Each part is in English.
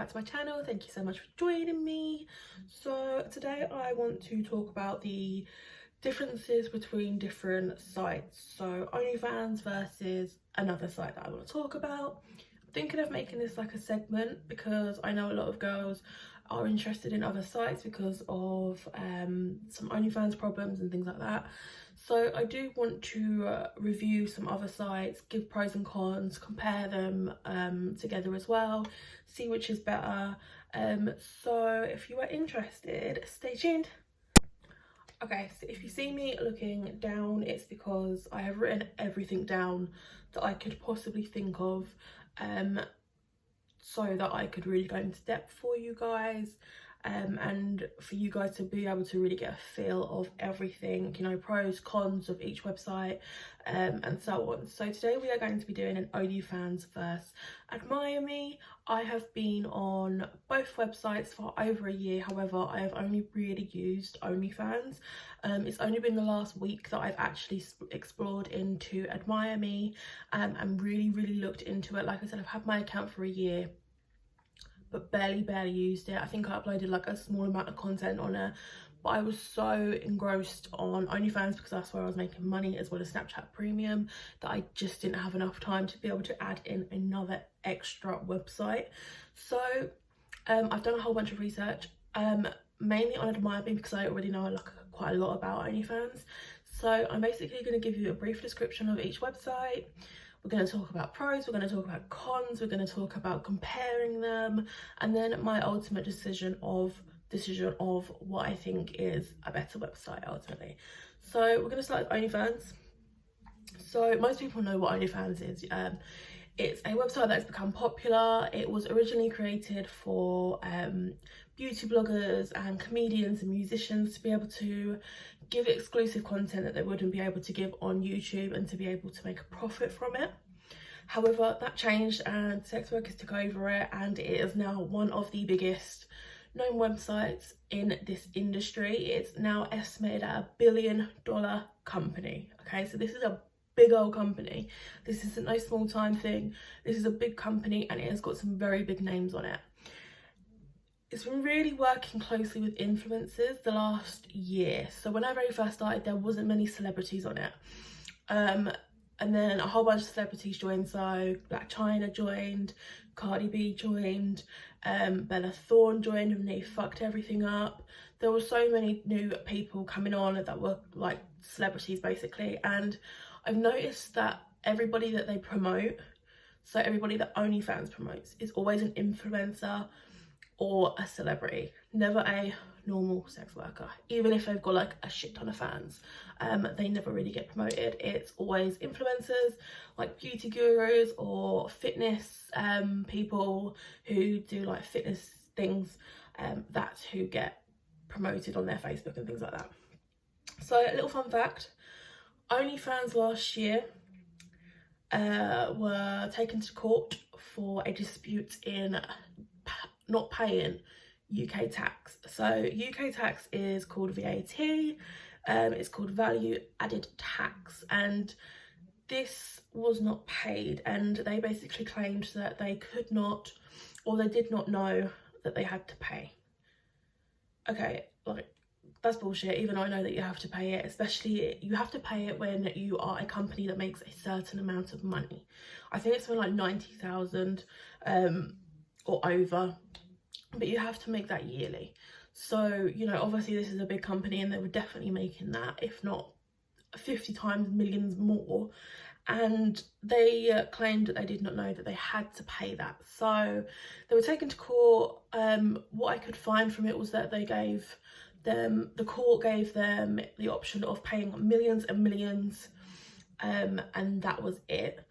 back to my channel. Thank you so much for joining me. So today I want to talk about the differences between different sites. So Onlyfans versus another site that I want to talk about. I'm thinking of making this like a segment because I know a lot of girls are interested in other sites because of some Onlyfans problems and things like that. So I do want to review some other sites, give pros and cons, compare them together as well, see which is better. So if you are interested, stay tuned. Okay, so if you see me looking down, it's because I have written everything down that I could possibly think of, so that I could really go into depth for you guys, and for you guys to be able to really get a feel of everything, you know, pros, cons of each website, and so on. So today we are going to be doing an Onlyfans vs Admire Me. I have been on both websites for over a year, however I have only really used Onlyfans. It's only been the last week that I've actually explored into Admire Me, and really looked into it. Like I said, I've had my account for a year but barely used it. I think I uploaded like a small amount of content on it, but I was so engrossed on Onlyfans because that's where I was making money, as well as Snapchat Premium, that I just didn't have enough time to be able to add in another extra website. So I've done a whole bunch of research, mainly on Admire Me because I already know like quite a lot about Onlyfans. So I'm basically going to give you a brief description of each website. We're going to talk about pros, we're going to talk about cons, we're going to talk about comparing them, and then my ultimate decision of what I think is a better website ultimately. So we're going to start with Onlyfans. So most people know what Onlyfans is. It's a website that's become popular. It was originally created for beauty bloggers and comedians and musicians to be able to give exclusive content that they wouldn't be able to give on YouTube, and to be able to make a profit from it. However, that changed and sex workers took over it, and it is now one of the biggest known websites in this industry. It's now estimated at $1 billion company. Okay, so this is a big old company. This isn't no small time thing. This is a big company, and it has got some very big names on it. It's been really working closely with influencers the last year. So when I very first started, there wasn't many celebrities on it, and then a whole bunch of celebrities joined. So Black China joined, Cardi B joined, Bella Thorne joined, and they fucked everything up. There were so many new people coming on that were like celebrities basically, and I've noticed that everybody that they promote, so everybody that Onlyfans promotes, is always an influencer or a celebrity, never a normal sex worker. Even if they've got like a shit ton of fans, they never really get promoted. It's always influencers like beauty gurus or fitness people who do like fitness things, that's who get promoted on their Facebook and things like that. So a little fun fact, Onlyfans last year were taken to court for a dispute in not paying UK tax. So UK tax is called VAT, it's called value added tax, and this was not paid, and they basically claimed that they could not, or they did not know that they had to pay. Okay, like that's bullshit. Even I know that you have to pay it, especially you have to pay it when you are a company that makes a certain amount of money. I think it's something like 90,000 or over, but you have to make that yearly. So, you know, obviously this is a big company and they were definitely making that, if not 50 times millions more, and they claimed that they did not know that they had to pay that. So they were taken to court. What I could find from it was that they gave them, the court gave them the option of paying millions and millions, and that was it.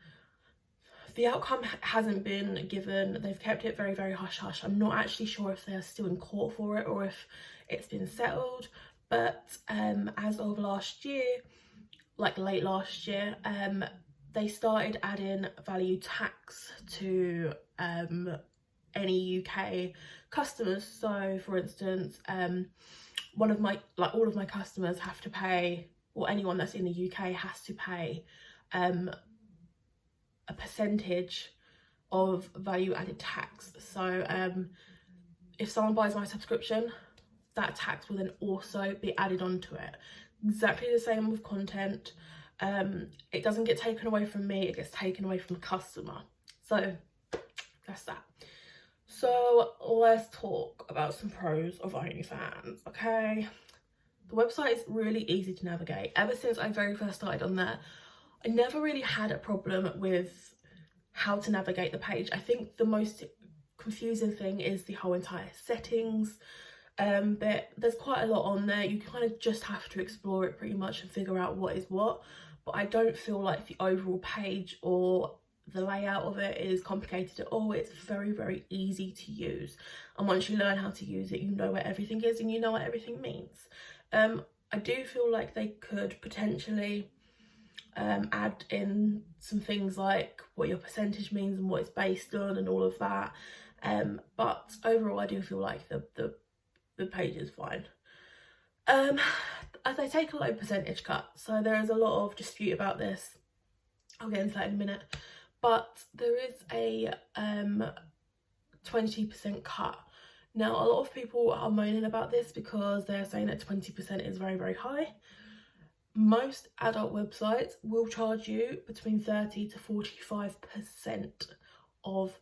The outcome hasn't been given. They've kept it very hush hush. I'm not actually sure if they're still in court for it or if it's been settled, but as of last year, like late last year, they started adding value tax to any UK customers. So for instance, all of my customers have to pay, or anyone that's in the UK has to pay a percentage of value added tax. So if someone buys my subscription, that tax will then also be added onto it. Exactly the same with content. It doesn't get taken away from me, it gets taken away from the customer. So that's that. So let's talk about some pros of OnlyFans, okay? The website is really easy to navigate. Ever since I very first started on there, I never really had a problem with how to navigate the page. I think the most confusing thing is the whole entire settings. But there's quite a lot on there. You kind of just have to explore it pretty much and figure out what is what. But I don't feel like the overall page or the layout of it is complicated at all. It's very, very easy to use. And once you learn how to use it, you know where everything is and you know what everything means. I do feel like they could potentially add in some things like what your percentage means and what it's based on and all of that. But overall, I do feel like the page is fine. As they take a low percentage cut, so there is a lot of dispute about this. I'll get into that in a minute. But there is a 20% cut. Now, a lot of people are moaning about this because they're saying that 20% is very, very high. Most adult websites will charge you between 30 to 45% of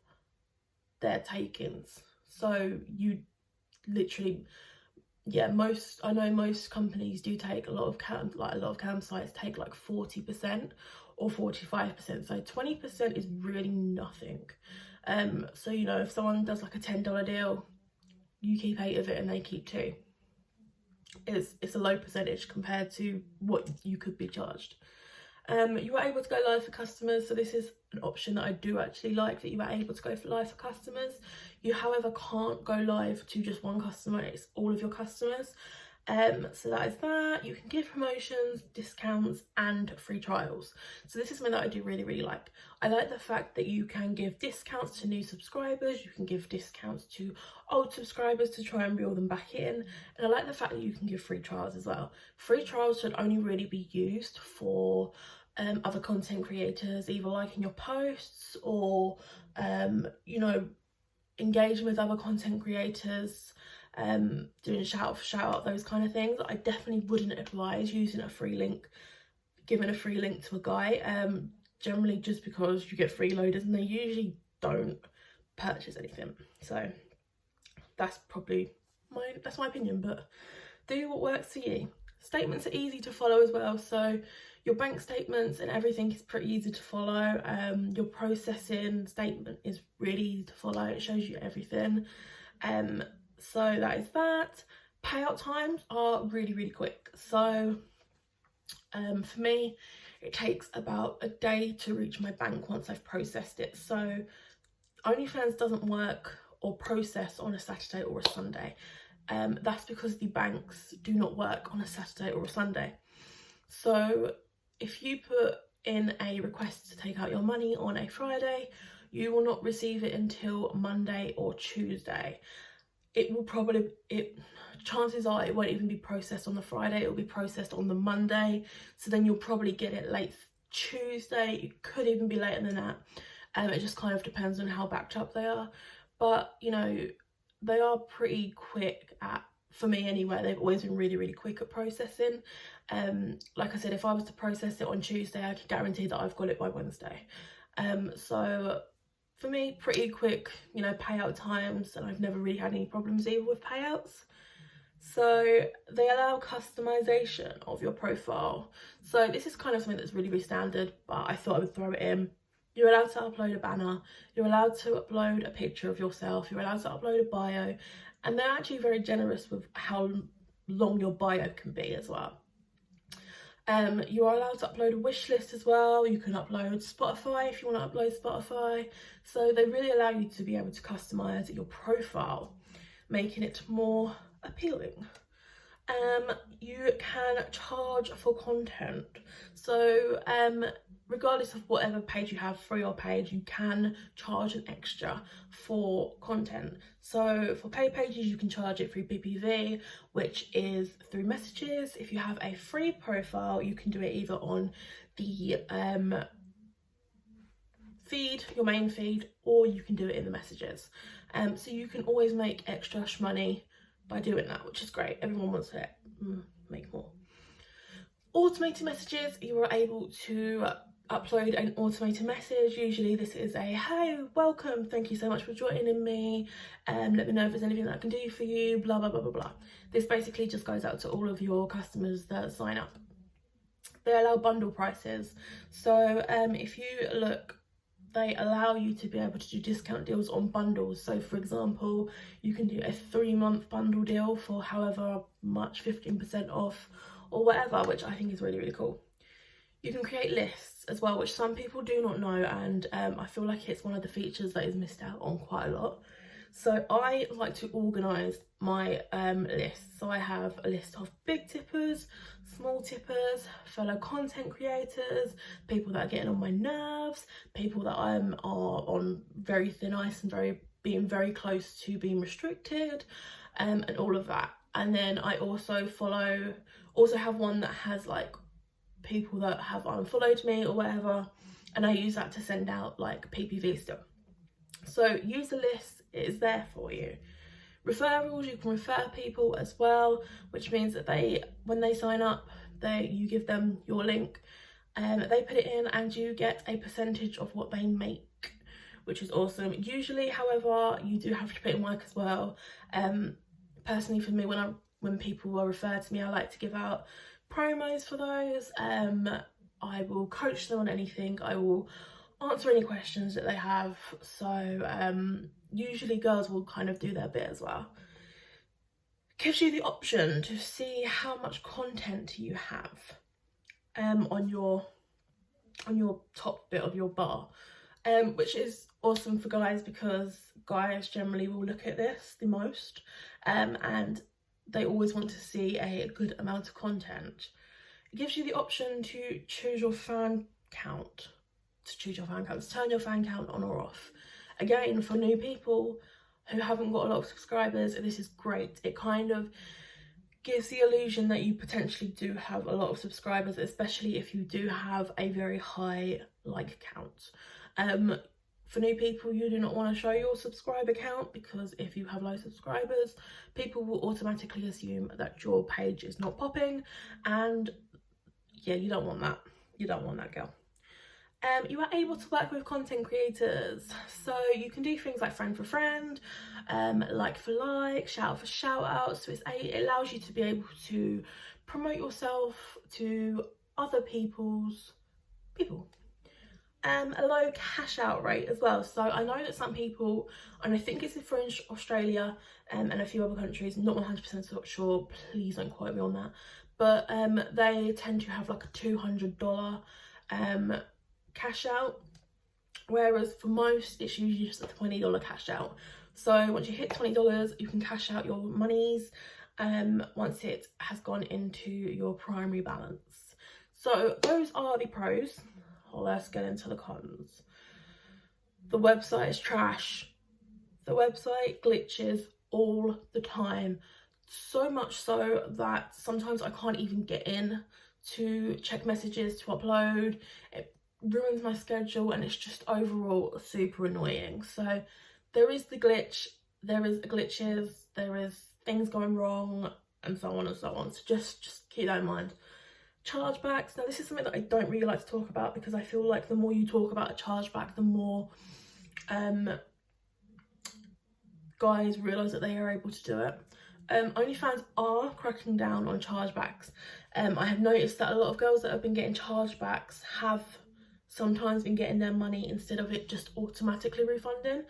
their take-ins. So you literally, yeah, I know most companies do take a lot of cam sites take like 40% or 45%. So 20% is really nothing. So, you know, if someone does like a $10 deal, you keep 8 of it and they keep 2. It's a low percentage compared to what you could be charged. You are able to go live for customers, so this is an option that I do actually like, that you are able to go for live for customers. You, however, can't go live to just one customer, it's all of your customers. So that is that. You can give promotions, discounts and free trials. So this is something that I do really, really like. I like the fact that you can give discounts to new subscribers, you can give discounts to old subscribers to try and reel them back in, and I like the fact that you can give free trials as well. Free trials should only really be used for other content creators, either liking your posts or you know, engaging with other content creators, doing shout out, those kind of things. I definitely wouldn't advise using a free link, giving a free link to a guy, generally just because you get freeloaders and they usually don't purchase anything. So that's probably my opinion, but do what works for you. Statements are easy to follow as well, so your bank statements and everything is pretty easy to follow. Your processing statement is really easy to follow, it shows you everything. So that is that. Payout times are really, really quick. So for me, it takes about a day to reach my bank once I've processed it. So OnlyFans doesn't work or process on a Saturday or a Sunday. That's because the banks do not work on a Saturday or a Sunday. So if you put in a request to take out your money on a Friday, you will not receive it until Monday or Tuesday. Chances are it won't even be processed on the Friday, it will be processed on the Monday. So then you'll probably get it late Tuesday, it could even be later than that. It just kind of depends on how backed up they are. But, you know, they are pretty quick for me anyway, they've always been really, really quick at processing. Like I said, if I was to process it on Tuesday, I can guarantee that I've got it by Wednesday. So for me, pretty quick, you know, payout times, and I've never really had any problems either with payouts. So they allow customization of your profile. So this is kind of something that's really, really standard, but I thought I would throw it in. You're allowed to upload a banner, you're allowed to upload a picture of yourself, you're allowed to upload a bio, and they're actually very generous with how long your bio can be as well. You are allowed to upload a wish list as well. You can upload Spotify if you want to upload Spotify. So they really allow you to be able to customize your profile, making it more appealing. You can charge for content. So regardless of whatever page you have, free or paid, you can charge an extra for content. So for paid pages, you can charge it through PPV, which is through messages. If you have a free profile, you can do it either on the feed, your main feed, or you can do it in the messages. So you can always make extra money by doing that, which is great. Everyone wants to make more. Automated messages, you are able to upload an automated message. Usually this is a hey, welcome, thank you so much for joining me, let me know if there's anything that I can do for you, blah blah blah blah blah. This basically just goes out to all of your customers that sign up. They allow bundle prices, so if you look, they allow you to be able to do discount deals on bundles. So for example, you can do a 3-month bundle deal for however much, 15% off or whatever, which I think is really, really cool. You can create lists as well, which some people do not know, and I feel like it's one of the features that is missed out on quite a lot. So I like to organise my lists. So I have a list of big tippers, small tippers, fellow content creators, people that are getting on my nerves, people that are on very thin ice and being very close to being restricted, and all of that. And then I also have one that has like people that have unfollowed me or whatever, and I use that to send out like PPV still. So use the list, it is there for you. Referrals, you can refer people as well, which means that when they sign up, you give them your link and they put it in and you get a percentage of what they make, which is awesome. Usually, however, you do have to put in work as well. Personally for me, when people are referred to me, I like to give out promos for those. I will coach them on anything, I will answer any questions that they have, so usually girls will kind of do their bit as well. Gives you the option to see how much content you have on your top bit of your bar, which is awesome for guys because guys generally will look at this the most, and they always want to see a good amount of content. It gives you the option to choose your fan count, to turn your fan count on or off. Again, for new people who haven't got a lot of subscribers, this is great. It kind of gives the illusion that you potentially do have a lot of subscribers, especially if you do have a very high like count. For new people, you do not want to show your subscriber count because if you have low subscribers, people will automatically assume that your page is not popping, and yeah, you don't want that. You don't want that, girl. You are able to work with content creators, so you can do things like friend for friend, like for like, shout out for shout outs. So it allows you to be able to promote yourself to other people. A low cash out rate as well. So I know that some people, and I think it's for Australia and a few other countries, not 100% sure, please don't quote me on that, but they tend to have like a $200 cash out, whereas for most it's usually just a $20 cash out. So once you hit $20, you can cash out your monies once it has gone into your primary balance. So those are the pros. Let's get into the cons. The website is trash. The website glitches all the time, so much so that sometimes I can't even get in to check messages to upload. It ruins my schedule and it's just overall super annoying. So there is the glitch, there is glitches, there is things going wrong, and so on and so on. So just keep that in mind. Chargebacks, now this is something that I don't really like to talk about because I feel like the more you talk about a chargeback, the more guys realise that they are able to do it. Onlyfans are cracking down on chargebacks. I have noticed that a lot of girls that have been getting chargebacks have sometimes been getting their money instead of it just automatically refunding.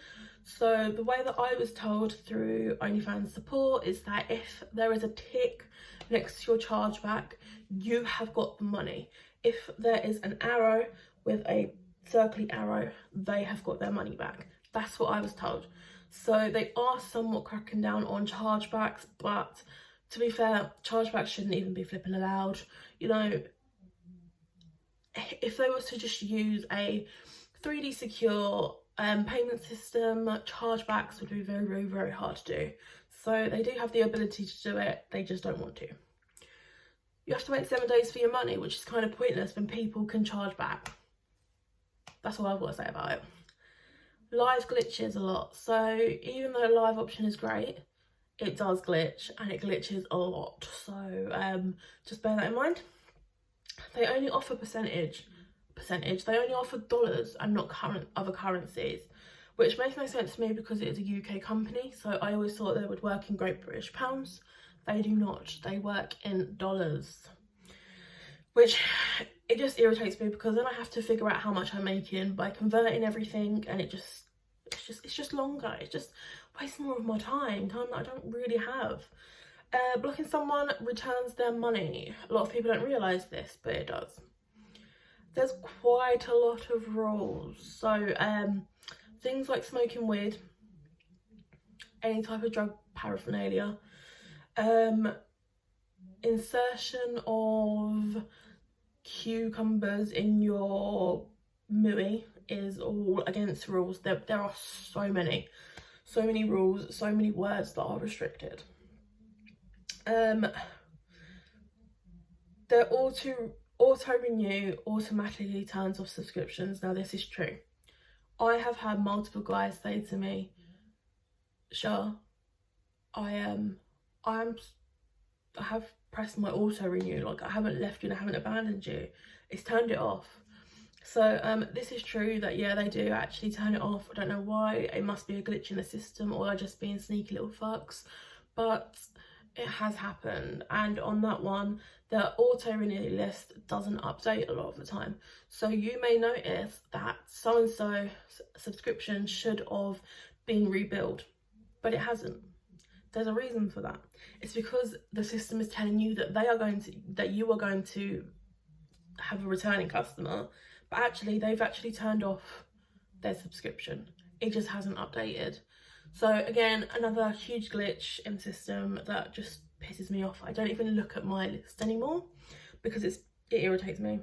So the way that I was told through OnlyFans support is that if there is a tick next to your chargeback, you have got the money. If there is an arrow with a circly arrow, they have got their money back. That's what I was told. So they are somewhat cracking down on chargebacks, but to be fair, chargebacks shouldn't even be flipping allowed. You know, if they was to just use a 3D secure payment system, chargebacks would be very, very, very hard to do. So they do have the ability to do it, they just don't want to. You have to wait 7 days for your money, which is kind of pointless when people can charge back. That's all I've got to say about it. Live glitches a lot. So even though the live option is great, it does glitch, and it glitches a lot. So just bear that in mind. They only offer percentage. They only offer dollars and not other currencies, which makes no sense to me because it is a UK company. So I always thought they would work in Great British pounds. They do not. They work in dollars, which it just irritates me because then I have to figure out how much I'm making by converting everything, and it's just longer. It just wastes more of my time that I don't really have. Blocking someone returns their money. A lot of people don't realise this, but it does. There's quite a lot of rules. So things like smoking weed, any type of drug paraphernalia, insertion of cucumbers in your mooey is all against rules. There are so many rules, so many words that are restricted. Their auto renew automatically turns off subscriptions. Now this is true. I have had multiple guys say to me, "Char, I have pressed my auto renew, like I haven't left you and I haven't abandoned you, it's turned it off." So this is true that yeah, they do actually turn it off. I don't know why. It must be a glitch in the system, or they're just being sneaky little fucks, but it has happened. And on that one, the auto renew list doesn't update a lot of the time, so you may notice that so and so subscription should have been rebuilt, but it hasn't. There's a reason for that. It's because the system is telling you that you are going to have a returning customer, but actually they've actually turned off their subscription. It just hasn't updated. So again, another huge glitch in the system that just pisses me off. I don't even look at my list anymore because it irritates me.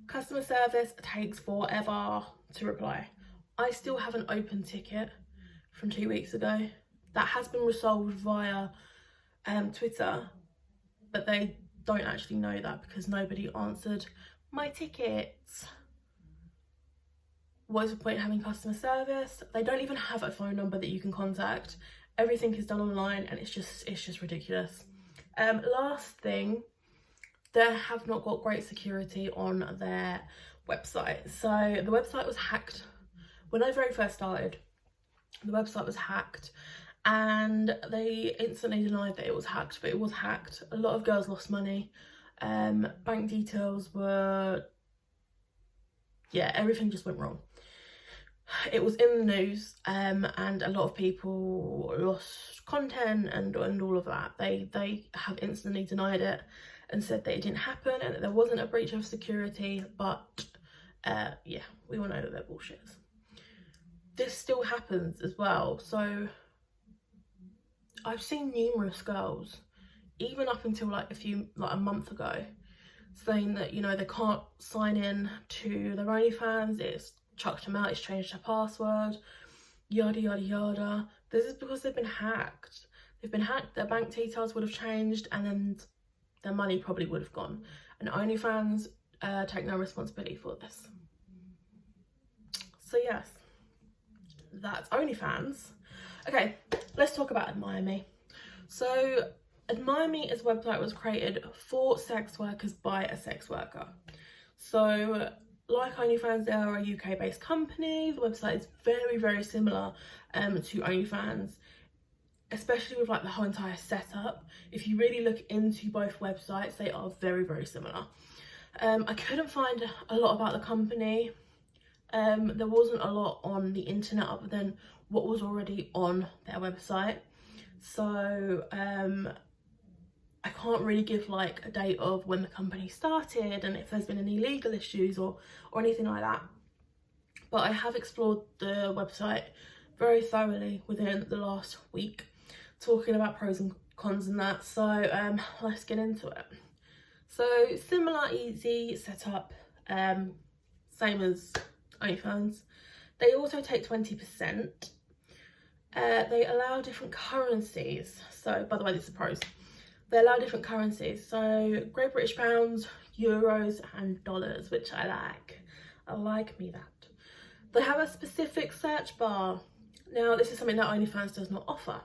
Customer service takes forever to reply. I still have an open ticket from 2 weeks ago that has been resolved via Twitter, but they don't actually know that because nobody answered my tickets. What is the point of having customer service? They don't even have a phone number that you can contact. Everything is done online, and it's just ridiculous. Last thing, they have not got great security on their website. So the website was hacked when I very first started. The website was hacked, and they instantly denied that it was hacked, but it was hacked. A lot of girls lost money. Bank details were, yeah, everything just went wrong. It was in the news, and a lot of people lost content and all of that. They have instantly denied it and said that it didn't happen and that there wasn't a breach of security, but yeah, we all know that they're bullshits. This still happens as well. So I've seen numerous girls, even up until like a month ago, saying that, you know, they can't sign in to their OnlyFans, it's chucked them out, it's changed their password, yada yada yada. This is because they've been hacked. They've been hacked, their bank details would have changed, and then their money probably would have gone. And OnlyFans take no responsibility for this. So yes, that's OnlyFans. Okay, let's talk about Admire Me. So Admire Me as a website was created for sex workers by a sex worker. So like OnlyFans, they are a UK based company. The website is very, very similar to OnlyFans, especially with like the whole entire setup. If you really look into both websites, they are very, very similar. I couldn't find a lot about the company. There wasn't a lot on the internet other than what was already on their website. So I can't really give like a date of when the company started and if there's been any legal issues or anything like that. But I have explored the website very thoroughly within the last week, talking about pros and cons and that. So let's get into it. So similar, easy setup, same as OnlyFans. They also take 20%. They allow different currencies. So by the way, this is pros. They allow different currencies, so Great British pounds, euros and dollars, which I like. Like me that. They have a specific search bar. Now, this is something that OnlyFans does not offer.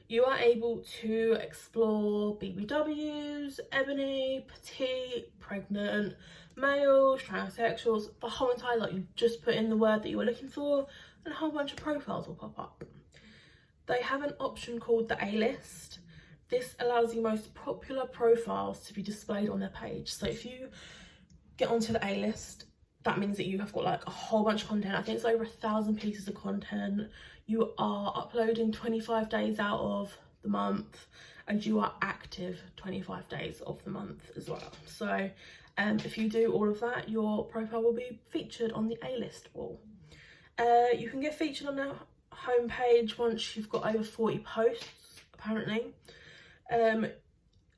You are able to explore BBWs, ebony, petite, pregnant, males, transsexuals, the whole entire lot. You just put in the word that you were looking for and a whole bunch of profiles will pop up. They have an option called the A-list. This allows the most popular profiles to be displayed on their page. So if you get onto the A-list, that means that you have got like a whole bunch of content. I think it's over 1,000 pieces of content. You are uploading 25 days out of the month, and you are active 25 days of the month as well. So if you do all of that, your profile will be featured on the A-list wall. You can get featured on the homepage once you've got over 40 posts, apparently.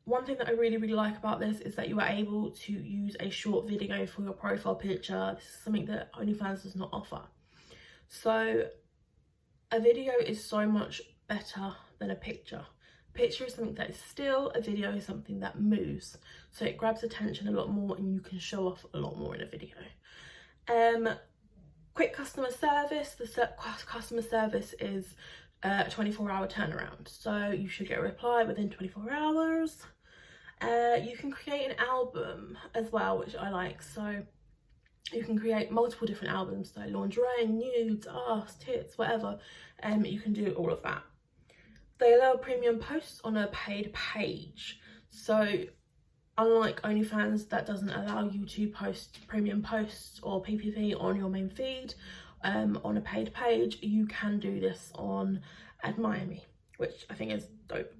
One thing that I really like about this is that you are able to use a short video for your profile picture. This is something that OnlyFans does not offer. So a video is so much better than a picture. A picture is something that is still, a video is something that moves. So it grabs attention a lot more and you can show off a lot more in a video. Quick customer service. The customer service is a 24-hour turnaround. So you should get a reply within 24 hours. You can create an album as well, which I like. So you can create multiple different albums, so lingerie, nudes, ass, tits, whatever. You can do all of that. They allow premium posts on a paid page. So unlike OnlyFans, that doesn't allow you to post premium posts or PPV on your main feed on a paid page, you can do this on Admire Me, which I think is dope.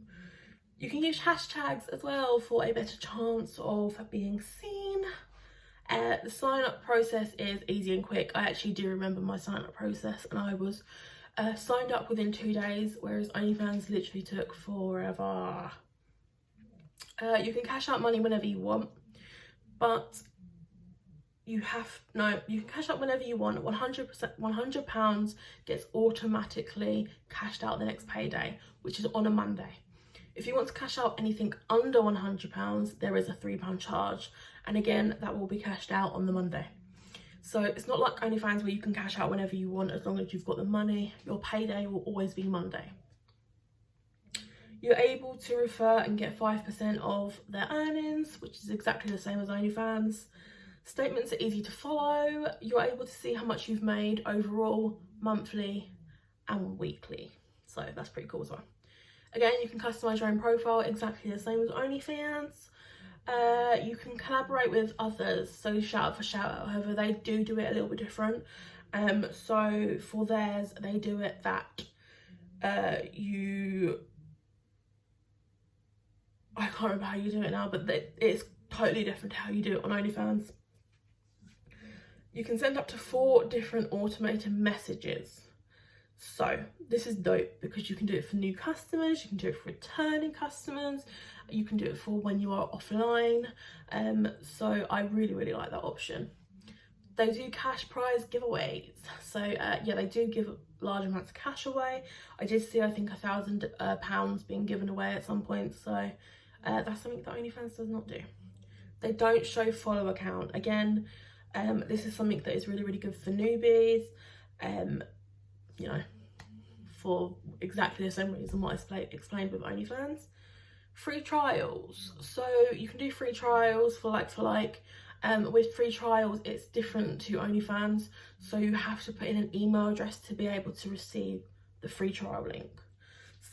You can use hashtags as well for a better chance of being seen. The sign up process is easy and quick. I actually do remember my sign up process, and I was signed up within 2 days, whereas OnlyFans literally took forever. You can cash out money whenever you want, but you can cash out whenever you want. 100% £100 gets automatically cashed out the next payday, which is on a Monday. If you want to cash out anything under £100, there is a £3 charge, and again that will be cashed out on the Monday. So it's not like OnlyFans where you can cash out whenever you want as long as you've got the money. Your payday will always be Monday. You're able to refer and get 5% of their earnings, which is exactly the same as OnlyFans. Statements are easy to follow. You're able to see how much you've made overall, monthly and weekly. So that's pretty cool as well. Again, you can customize your own profile exactly the same as OnlyFans. You can collaborate with others, so shout out for shout out. However, they do it a little bit different. So for theirs, they do it that I can't remember how you do it now, but it's totally different to how you do it on OnlyFans. You can send up to 4 different automated messages. So this is dope because you can do it for new customers, you can do it for returning customers, you can do it for when you are offline. So I really like that option. They do cash prize giveaways. So yeah, they do give large amounts of cash away. I did see, I think, £1,000 being given away at some point. So that's something that OnlyFans does not do. They don't show follow count. Again, this is something that is really good for newbies. You know, for exactly the same reason what I explained with OnlyFans. Free trials. So you can do free trials for like. With free trials, it's different to OnlyFans. So you have to put in an email address to be able to receive the free trial link.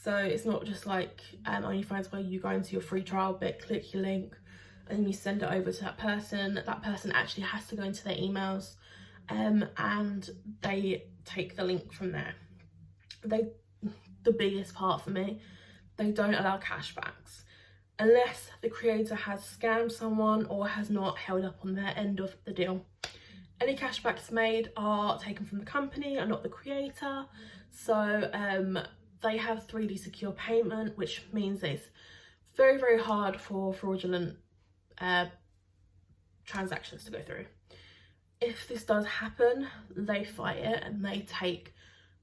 So it's not just like OnlyFans where you go into your free trial bit, click your link, and then you send it over to that person. That person actually has to go into their emails and they take the link from there. The biggest part for me, they don't allow cashbacks unless the creator has scammed someone or has not held up on their end of the deal. Any cashbacks made are taken from the company and not the creator. So they have 3D secure payment, which means it's very hard for fraudulent transactions to go through. If this does happen, they fight it and they take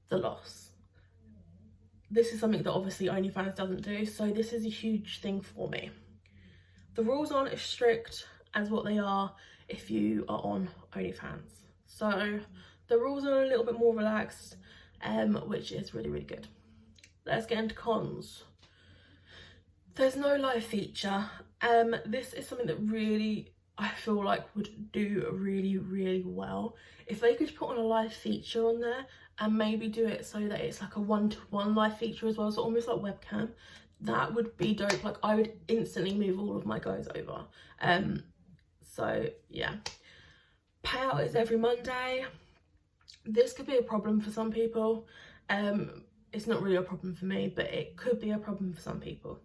the loss. This is something that obviously OnlyFans doesn't do, so this is a huge thing for me. The rules aren't as strict as what they are if you are on OnlyFans. So the rules are a little bit more relaxed, which is really, really good. Let's get into cons. There's no live feature. This is something that really I feel like would do really, really well if they could put on a live feature on there, and maybe do it so that it's like a one-to-one live feature as well, so almost like webcam. That would be dope. Like, I would instantly move all of my guys over. So yeah, payout is every Monday. This could be a problem for some people. It's not really a problem for me, but it could be a problem for some people.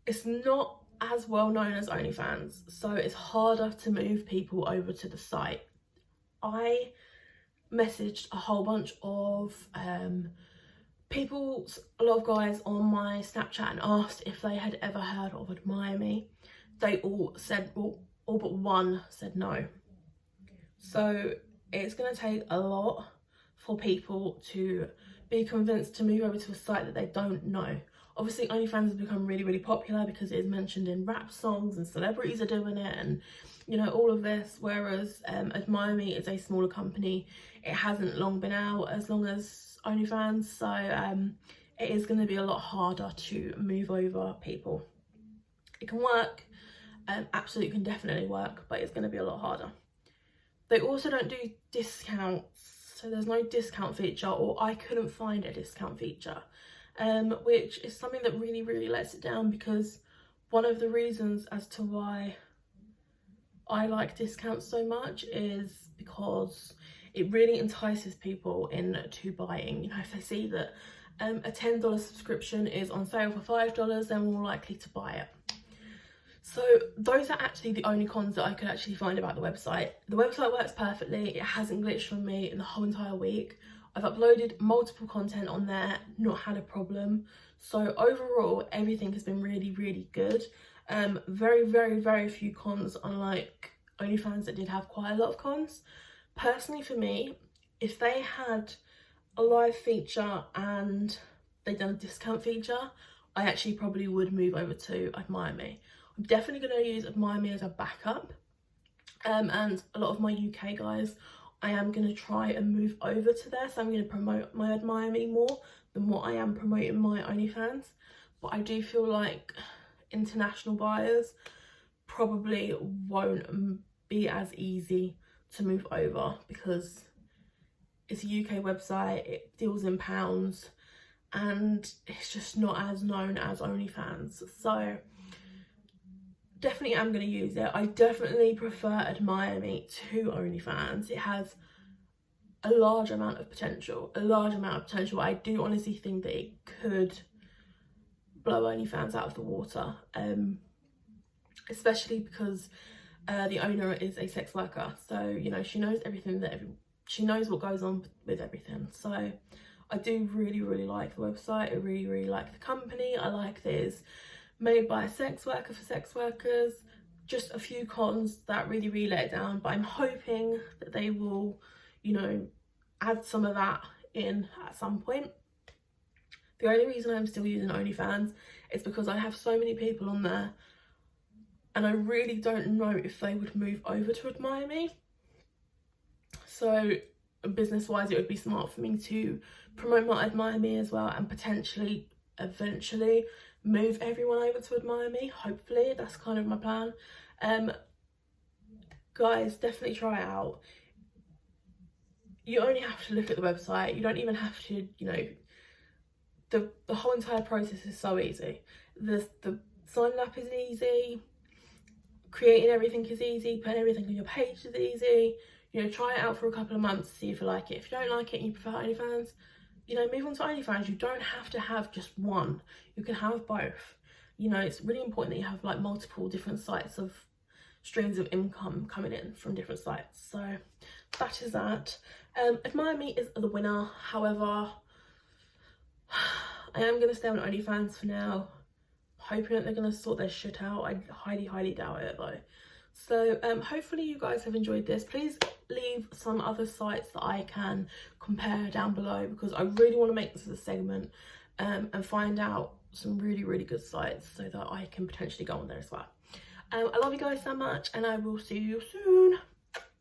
It's not as well known as OnlyFans, so it's harder to move people over to the site. I messaged a whole bunch of people, a lot of guys on my Snapchat, and asked if they had ever heard of Admire Me. They all said, all but one said no. So it's going to take a lot for people to be convinced to move over to a site that they don't know. Obviously, OnlyFans has become really, really popular because it is mentioned in rap songs and celebrities are doing it, and you know, all of this. Whereas Admire Me is a smaller company. It hasn't long been out as long as OnlyFans, so it is going to be a lot harder to move over people. It can work, absolutely can definitely work, but it's going to be a lot harder. They also don't do discounts, so there's no discount feature, or I couldn't find a discount feature. Which is something that really, really lets it down, because one of the reasons as to why I like discounts so much is because it really entices people into buying. You know, if they see that a $10 subscription is on sale for $5, they're more likely to buy it. So those are actually the only cons that I could actually find about the website. The website works perfectly. It hasn't glitched on me in the whole entire week. I've uploaded multiple content on there, not had a problem. So overall, everything has been really, really good. Very, very, very few cons, unlike OnlyFans that did have quite a lot of cons. Personally, for me, if they had a live feature and they'd done a discount feature, I actually probably would move over to Admire Me. I'm definitely going to use Admire Me as a backup. And a lot of my UK guys, I am going to try and move over to there, so I'm going to promote my Admire Me more than what I am promoting my OnlyFans. But I do feel like international buyers probably won't be as easy to move over, because it's a UK website, it deals in pounds, and it's just not as known as OnlyFans. So definitely am going to use it. I definitely prefer Admire Me to OnlyFans. It has a large amount of potential, I do honestly think that it could blow OnlyFans out of the water, especially because the owner is a sex worker, so you know, she knows everything she knows what goes on with everything. So I do really, really like the website. I really, really like the company. I like that it's made by a sex worker for sex workers. Just a few cons that really, really let it down, but I'm hoping that they will, you know, add some of that in at some point. The only reason I'm still using OnlyFans is because I have so many people on there, and I really don't know if they would move over to Admire Me. So business wise, it would be smart for me to promote my Admire Me as well, and potentially eventually move everyone over to Admire Me. Hopefully, that's kind of my plan. Guys, definitely try it out. You only have to look at the website. You don't even have to, you know, the whole entire process is so easy. The signing up is easy, creating everything is easy, putting everything on your page is easy. You know, try it out for a couple of months, see if you like it. If you don't like it and you prefer OnlyFans, you know, move on to OnlyFans. You don't have to have just one. You can have both. You know, it's really important that you have like multiple different sites of streams of income coming in from different sites. So that is that. Admire Me is the winner. However, I am going to stay on OnlyFans for now, hoping that they're going to sort their shit out. I highly, highly doubt it though. So hopefully you guys have enjoyed this. Please leave some other sites that I can compare down below, because I really want to make this as a segment and find out some really, really good sites so that I can potentially go on there as well. I love you guys so much, and I will see you soon.